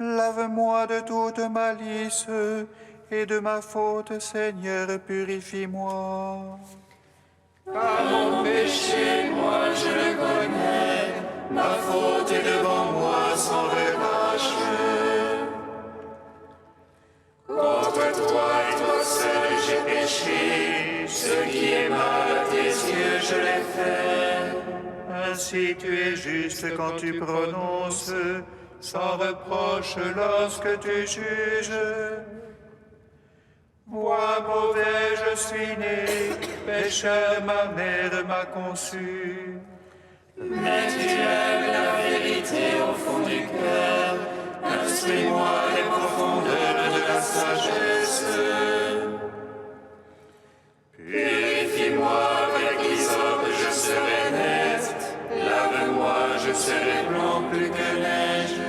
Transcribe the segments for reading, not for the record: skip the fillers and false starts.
Lave-moi de toute malice et de ma faute, Seigneur, purifie-moi. Car mon péché, moi je le connais, ma faute est devant moi sans relâche. Contre toi et toi seul j'ai péché, ce qui est mal à tes yeux je l'ai fait. Ainsi tu es juste quand tu prononces, sans reproche lorsque tu juges. Moi mauvais je suis né, pécheur ma mère m'a conçu. Mais tu aimes la vérité au fond du cœur, instruis-moi les profondeurs de la sagesse. Purifie-moi avec l'hysope, je serai net, lave-moi, je serai blanc plus que neige.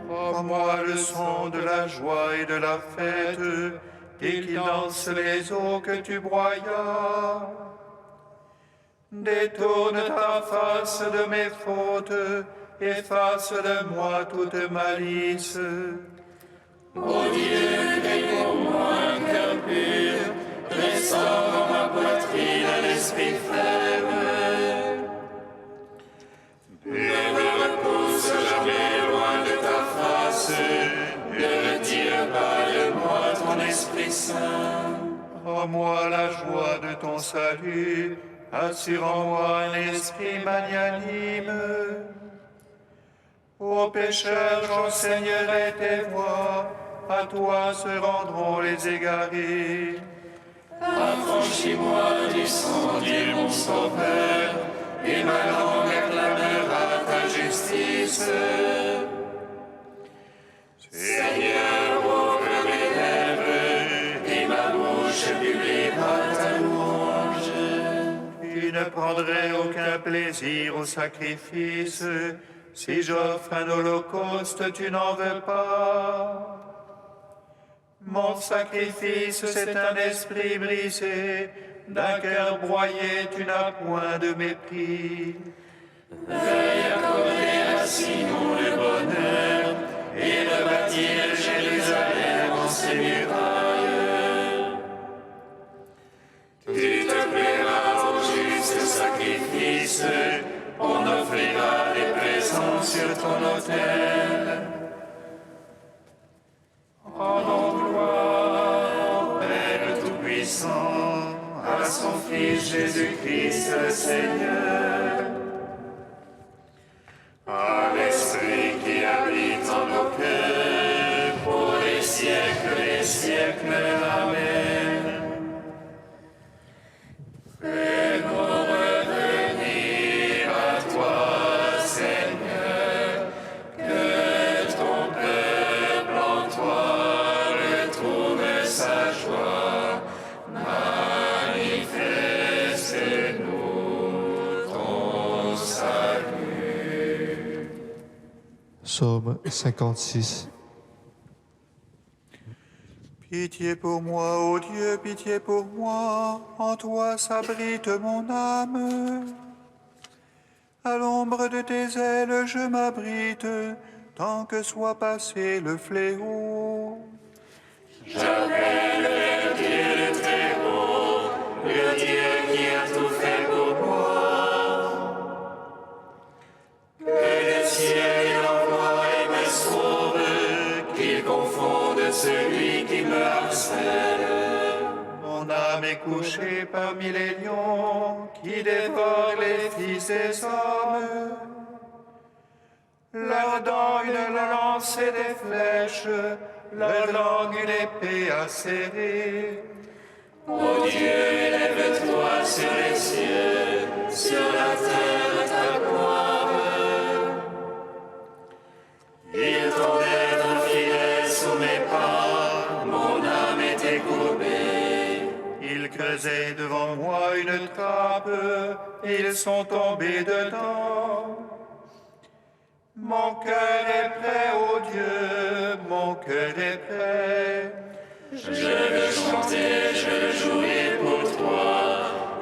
Rends-moi le son de la joie et de la fête, et qui dansent les eaux que tu broyas. Détourne ta face de mes fautes, efface de moi toute malice. Ô Dieu, crée pour moi un cœur pur, restaure en ma poitrine un esprit ferme. Ne me repousse jamais loin de ta face, ne retire pas de moi ton Esprit Saint. Rends-moi la joie de ton salut, assure en moi un esprit magnanime. Ô pécheurs, j'enseignerai tes voies, à toi se rendront les égarés. Affranchis-moi du sang, Dieu mon sauveur, et ma langue acclamera ta justice. Seigneur, ouvre mes lèvres, et ma bouche publiera ta louange. Il ne prendrait aucun plaisir au sacrifice. Si j'offre un holocauste, tu n'en veux pas. Mon sacrifice, c'est un esprit brisé, d'un cœur broyé, tu n'as point de mépris. Veuille accorder à Sion le bonheur, et rebâtir Jérusalem en ses murailles. Tu te plairas au juste sacrifice, on offrira des présents sur ton autel. Rendons gloire au Père Tout-Puissant, à son Fils Jésus-Christ le Seigneur, à l'Esprit qui habite en nos cœurs, pour les siècles des siècles. Amen. Fais-nous revenir à toi, Seigneur, que ton peuple en toi retrouve sa joie. Manifeste-nous ton salut. Psaume 56. Pitié pour moi, ô Dieu, pitié pour moi, en toi s'abrite mon âme. À l'ombre de tes ailes je m'abrite, tant que soit passé le fléau. J'appelle le Dieu le Très-Haut, le Dieu qui a tout fait pour moi. Que le ciel envoie et me sauve, qu'il confonde celui qui me harcèle. Mon âme est couchée parmi les lions, qui dévorent les fils des hommes. Leurs dents une lance et des flèches, leur langue une épée acérée. Ô Dieu, élève-toi sur les cieux, sur la terre ta gloire. Il tendait un filet sous mes pas, mon âme était courbée. Ils creusaient devant moi une trappe, ils sont tombés dedans. Mon cœur est prêt, ô Dieu, mon cœur est prêt. Je veux chanter, je veux jouer pour toi,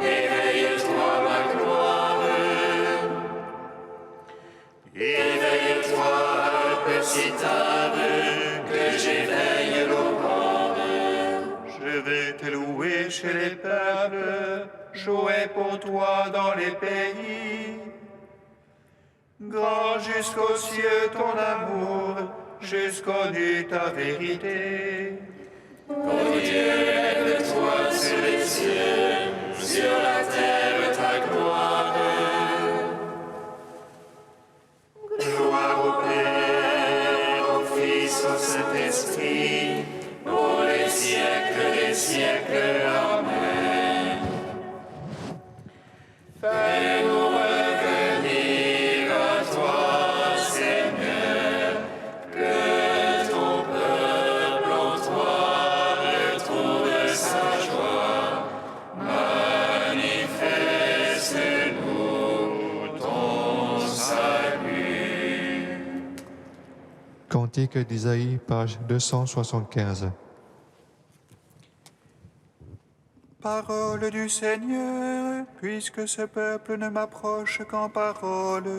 éveille-toi ma gloire. Éveille-toi, harpe, cithare, joué pour toi dans les pays. Grand jusqu'aux cieux ton amour, jusqu'aux nues ta vérité. Ô Dieu, lève-toi sur les cieux, sur la terre ta gloire. Gloire au Père, au Fils, au Saint-Esprit, Pour les siècles des siècles. Amen. Fais-nous revenir à toi, Seigneur, que ton peuple en toi retrouve sa joie. Manifeste-nous ton salut. Cantique d'Isaïe, page 275. Parole du Seigneur, puisque ce peuple ne m'approche qu'en parole,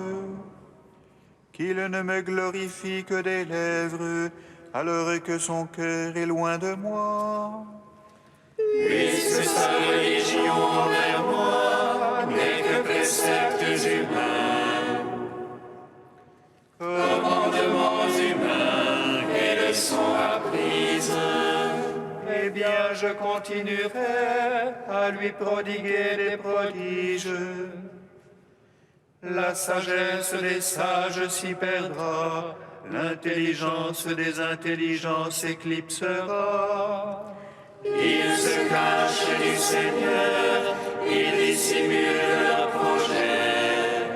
qu'il ne me glorifie que des lèvres, alors que son cœur est loin de moi. Puisque sa religion envers moi n'est que préceptes humains, commandements humains et leçons apprises. Eh bien, je continuerai à lui prodiguer des prodiges. La sagesse des sages s'y perdra, l'intelligence des intelligences éclipsera. Ils se cachent du Seigneur, ils dissimulent leurs projets.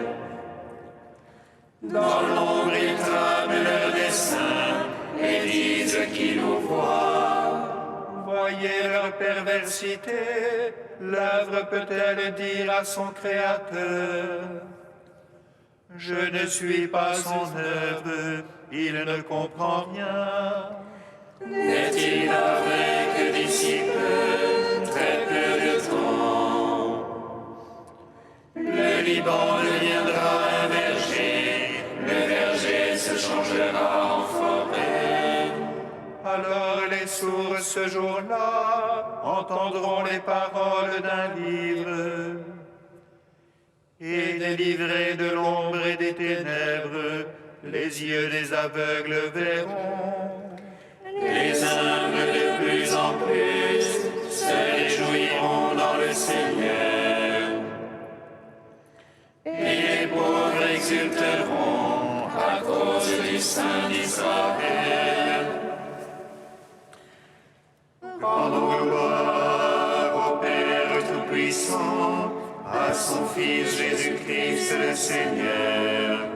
Dans l'ombre, ils trament leur dessein et disent qu'ils nous voient. Voyez leur perversité, l'œuvre peut-elle dire à son Créateur? Je ne suis pas son œuvre, il ne comprend rien. N'est-il pas vrai que d'ici peu, très peu de temps, le Liban deviendra un verger, le verger se changera en forêt. Alors les sourds ce jour-là entendront les paroles d'un livre. Et délivrés de l'ombre et des ténèbres, les yeux des aveugles verront. Les humbles de plus en plus se réjouiront dans le Seigneur. Et les pauvres exulteront à cause du Saint d'Israël. Rendons gloire au Père Tout-Puissant, à son Fils Jésus-Christ le Seigneur,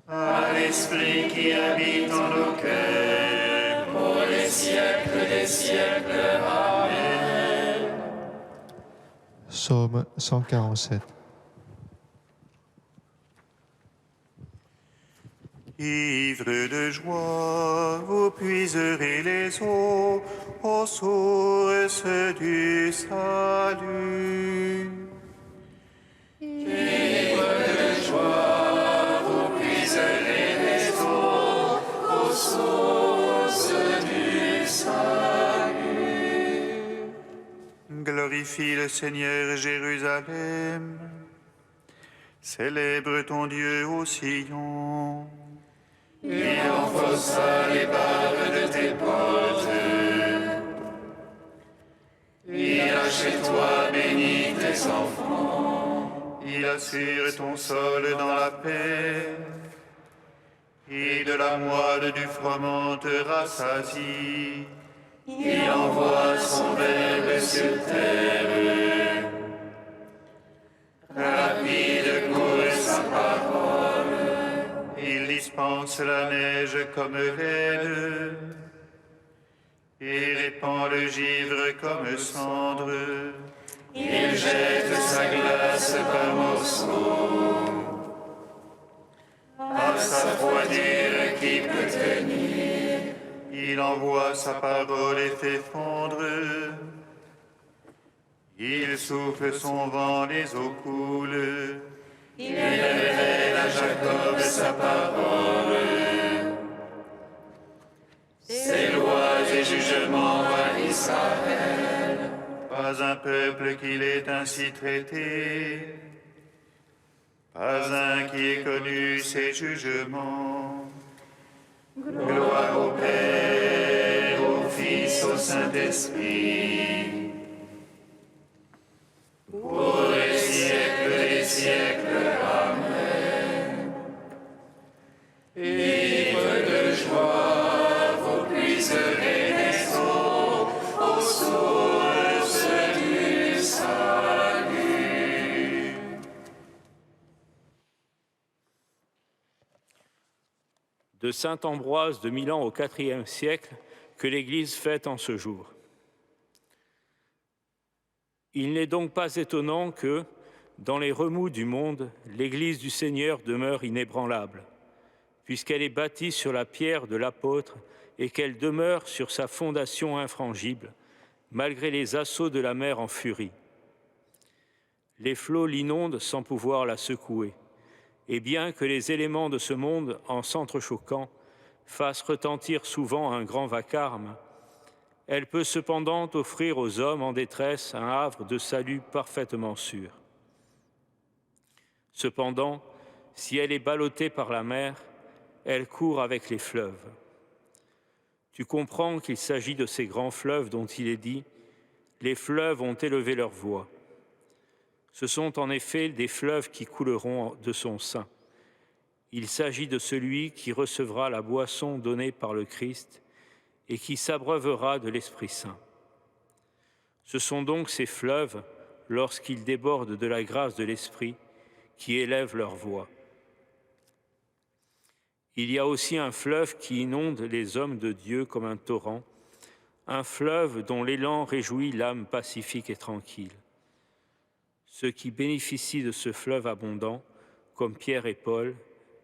à l'Esprit qui habite en nos cœurs, Pour les siècles des siècles. Amen. Psaume 147. Ivres de joie, vous puiserez les eaux aux sources du salut. Puiserez les eaux aux sources du salut. Glorifie le Seigneur Jérusalem. Célèbre ton Dieu au Sion. Il enfonça les barres de tes portes. Il a chez toi béni tes enfants. Il assure ton sol dans la paix. Et de la moelle du froment te rassasie. Il envoie son verbe sur terre. Rapide court sa parole. Il dispense la neige comme laine. Et répand le givre comme cendre. Il jette sa glace par morceaux. À sa froidure qui peut tenir. Il envoie sa parole et fait fondre. Il souffle son vent, les eaux coulent. Il révèle à Jacob sa parole. Ses lois et jugements à Israël. pas un peuple qui l'ait ainsi traité, pas un qui ait connu ses jugements. Gloire au Père, au Fils, au Saint-Esprit, pour les siècles des siècles. Amen. Ivre de joie, vous puiserez des eaux, aux sources du salut. De saint Ambroise de Milan au IVe siècle que l'Église fête en ce jour. Il n'est donc pas étonnant que, dans les remous du monde, l'Église du Seigneur demeure inébranlable, puisqu'elle est bâtie sur la pierre de l'apôtre et qu'elle demeure sur sa fondation infrangible, malgré les assauts de la mer en furie. Les flots l'inondent sans pouvoir la secouer. Et bien que les éléments de ce monde, en s'entrechoquant, fassent retentir souvent un grand vacarme, elle peut cependant offrir aux hommes en détresse un havre de salut parfaitement sûr. Cependant, si elle est ballottée par la mer, elle court avec les fleuves. Tu comprends qu'il s'agit de ces grands fleuves dont il est dit « Les fleuves ont élevé leur voix ». Ce sont en effet des fleuves qui couleront de son sein. Il s'agit de celui qui recevra la boisson donnée par le Christ et qui s'abreuvera de l'Esprit Saint. Ce sont donc ces fleuves, lorsqu'ils débordent de la grâce de l'Esprit, qui élèvent leur voix. Il y a aussi un fleuve qui inonde les hommes de Dieu comme un torrent, un fleuve dont l'élan réjouit l'âme pacifique et tranquille. Ceux qui bénéficient de ce fleuve abondant, comme Pierre et Paul,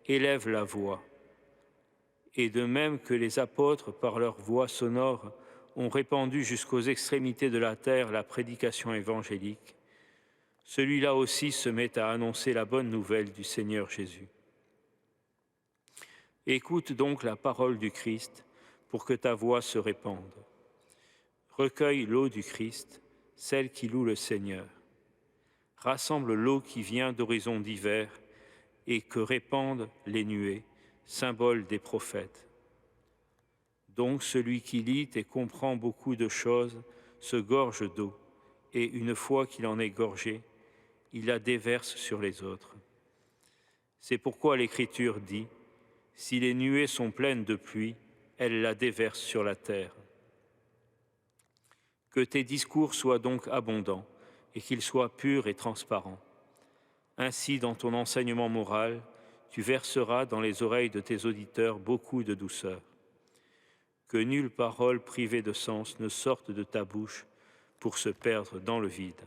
élèvent la voix. Et de même que les apôtres, par leur voix sonore, ont répandu jusqu'aux extrémités de la terre la prédication évangélique, celui-là aussi se met à annoncer la bonne nouvelle du Seigneur Jésus. Écoute donc la parole du Christ pour que ta voix se répande. Recueille l'eau du Christ, celle qui loue le Seigneur. Rassemble l'eau qui vient d'horizons divers et que répandent les nuées, symbole des prophètes. Donc celui qui lit et comprend beaucoup de choses se gorge d'eau, et une fois qu'il en est gorgé, il la déverse sur les autres. C'est pourquoi l'Écriture dit « Si les nuées sont pleines de pluie, elles la déversent sur la terre. » Que tes discours soient donc abondants, et qu'il soit pur et transparent. Ainsi, dans ton enseignement moral, tu verseras dans les oreilles de tes auditeurs beaucoup de douceur. Que nulle parole privée de sens ne sorte de ta bouche pour se perdre dans le vide.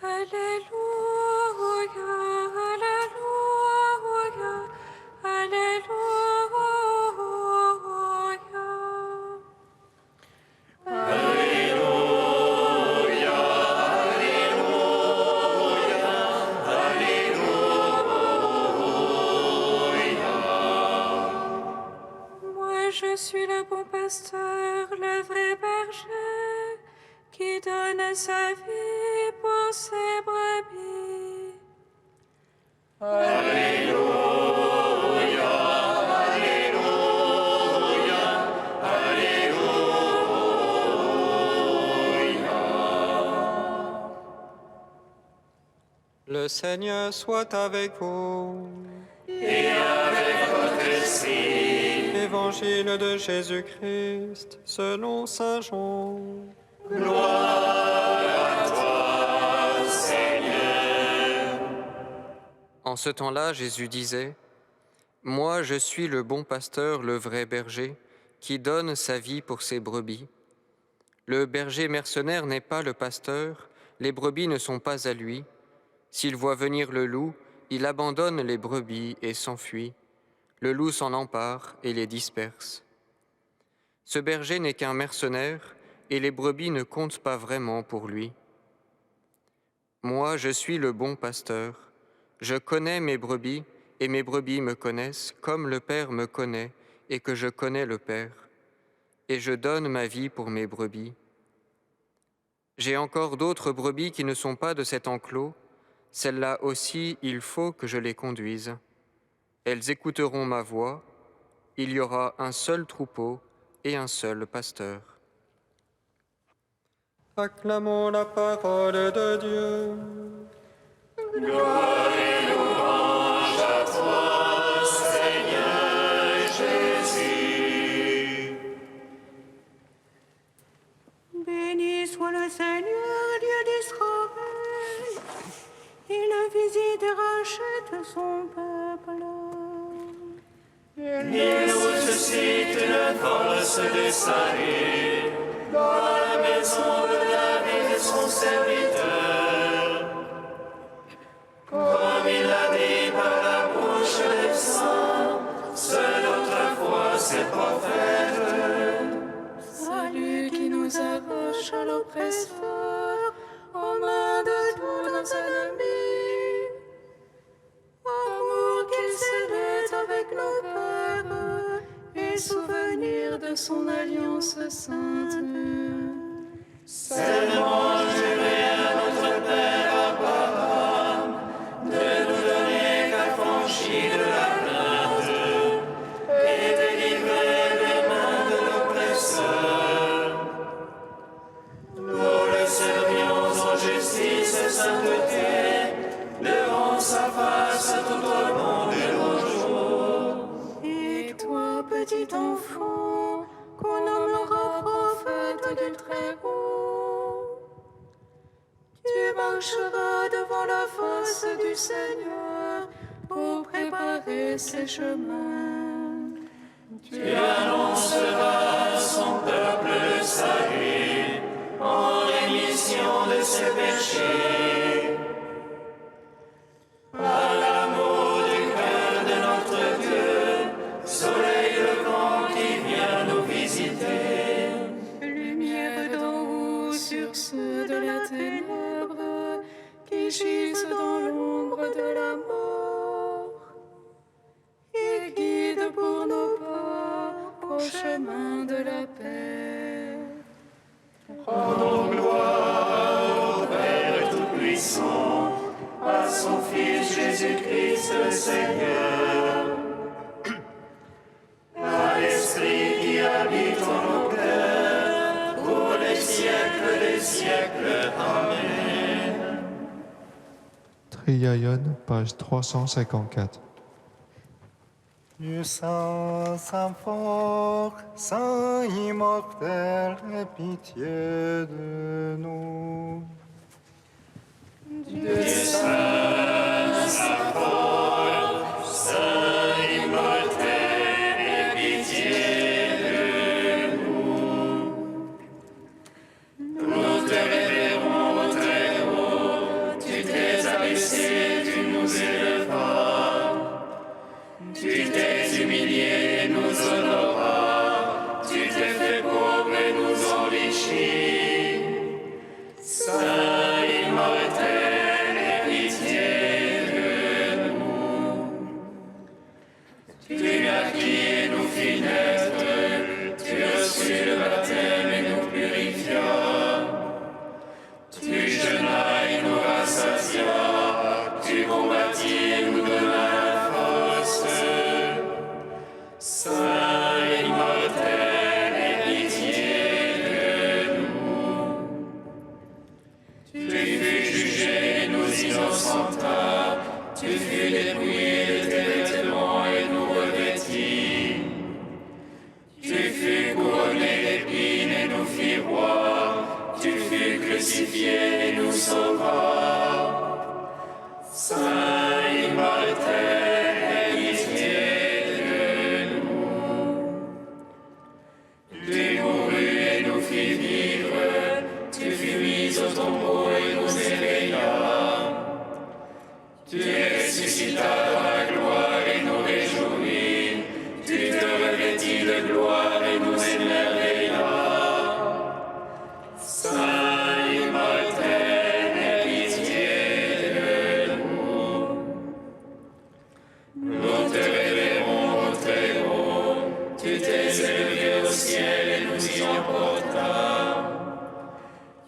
Alléluia, Alléluia, Alléluia. Alléluia, Alléluia, Alléluia. Moi je suis le bon pasteur, le vrai berger, qui donne sa vie pour ses brebis. Alléluia, Alléluia, Alléluia. Le Seigneur soit avec vous. Et avec votre esprit. Évangile de Jésus-Christ selon saint Jean. En ce temps-là, Jésus disait, « Moi, je suis le bon pasteur, le vrai berger, qui donne sa vie pour ses brebis. Le berger mercenaire n'est pas le pasteur, les brebis ne sont pas à lui. S'il voit venir le loup, il abandonne les brebis et s'enfuit. Le loup s'en empare et les disperse. Ce berger n'est qu'un mercenaire, et les brebis ne comptent pas vraiment pour lui. Moi, je suis le bon pasteur. Je connais mes brebis, et mes brebis me connaissent, comme le Père me connaît, et que je connais le Père. Et je donne ma vie pour mes brebis. J'ai encore d'autres brebis qui ne sont pas de cet enclos. Celles-là aussi, il faut que je les conduise. Elles écouteront ma voix. Il y aura un seul troupeau et un seul pasteur. » Acclamons la parole de Dieu. Gloire et louange à toi, Seigneur Jésus. Béni soit le Seigneur, Dieu d'Israël. Il visite et rachète son peuple. Il nous suscite une force de salut dans la maison de David et son serviteur. Comme il l'a dit par la bouche des saints, seul autrefois ses prophètes. Salut qui nous arrache à l'oppresseur, aux mains de tous nos ennemis. Amour qu'il célèbre avec nos pères, et souvenir de son alliance sainte. Seulement juré à notre Père Abraham de nous donner l'affranchi de la plainte et délivrer des mains de l'oppresseur. Nous le servions en justice et sainteté, devant sa face tout au long de nos jours. Et toi, petit enfant, qu'on nommera prophète du Très-Haut, tu marcheras devant la face du Seigneur pour préparer ses chemins. Tu annonceras à son peuple le salut en rémission de ses péchés. Par l'amour du cœur de notre Dieu, soleil levant qui vient nous visiter. Lumière d'en haut sur ceux de la ténèbre qui gisent dans l'ombre de la mort. Et guide pour nos pas au chemin de la paix. Rendons gloire au Père Tout-Puissant, à son Fils Jésus-Christ le Seigneur, à l'Esprit qui habite en nos cœurs, pour les siècles des siècles. Amen. Triaïon, page 354. Du Saint, Saint fort, Saint immortel, aie pitié de nous. Du Saint, Saint fort, Saint immortel, aie pitié de nous. Nous te révérons au Très-Haut, tu t'es abaissé, tu nous élèveras. Tu t'es humilié et nous honoras, tu t'es fait pauvre et nous enrichis. Saint immortel, aie pitié de nous. crucifié et nous sauva. Saint immortel, aie pitié de nous. Tu mourus et nous fis vivre, tu fus mis au tombeau et nous éveilla. Tu ressuscitas dans la gloire et nous réjouis. Tu te revêtis de gloire et nous émerveilla. Saint immortel, aie pitié de nous. Nous te révérons, ô très haut. Tu t'es élevé au ciel et nous y emportas.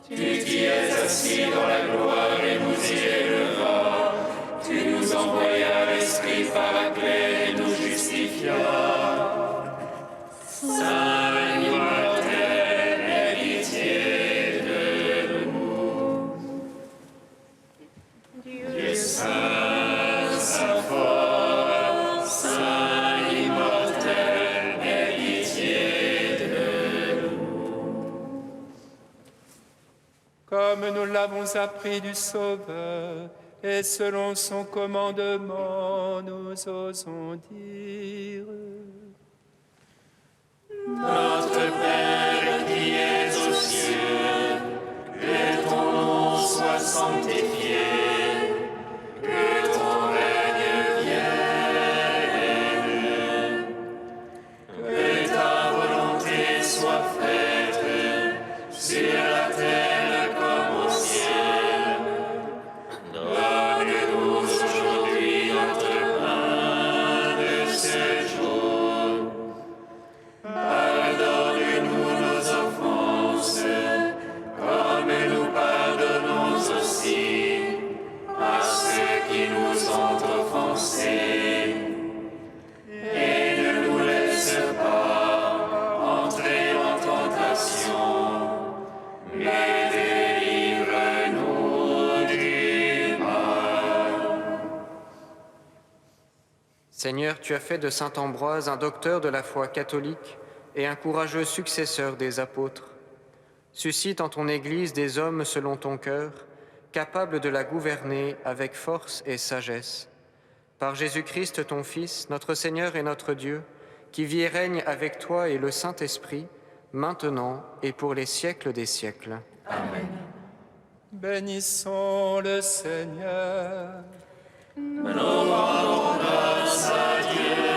Tu t'y es assis dans la gloire et nous y élevas. Tu nous envoyas l'Esprit Paraclet et nous justifia. Saint immortel, aie pitié de nous. Dieu saint, saint fort, saint immortel, aie pitié de nous. Comme nous l'avons appris du Sauveur, et selon son commandement, nous osons dire: Notre Père qui es aux cieux, que ton nom soit sanctifié, que ton règne vienne, que ta volonté soit faite sur la terre comme au ciel. Donne-nous aujourd'hui notre pain de ce jour. Pardonne-nous nos offenses, comme nous pardonnons aussi à ceux qui nous ont offensés. Et ne nous laisse pas entrer en tentation, mais délivre-nous du mal. Seigneur, tu as fait de saint Ambroise un docteur de la foi catholique et un courageux successeur des apôtres. Suscite en ton Église des hommes selon ton cœur, capables de la gouverner avec force et sagesse. Par Jésus-Christ, ton Fils, notre Seigneur et notre Dieu, qui vit et règne avec toi et le Saint-Esprit, maintenant et pour les siècles des siècles. Bénissons le Seigneur. Nous rendons grâce à Dieu.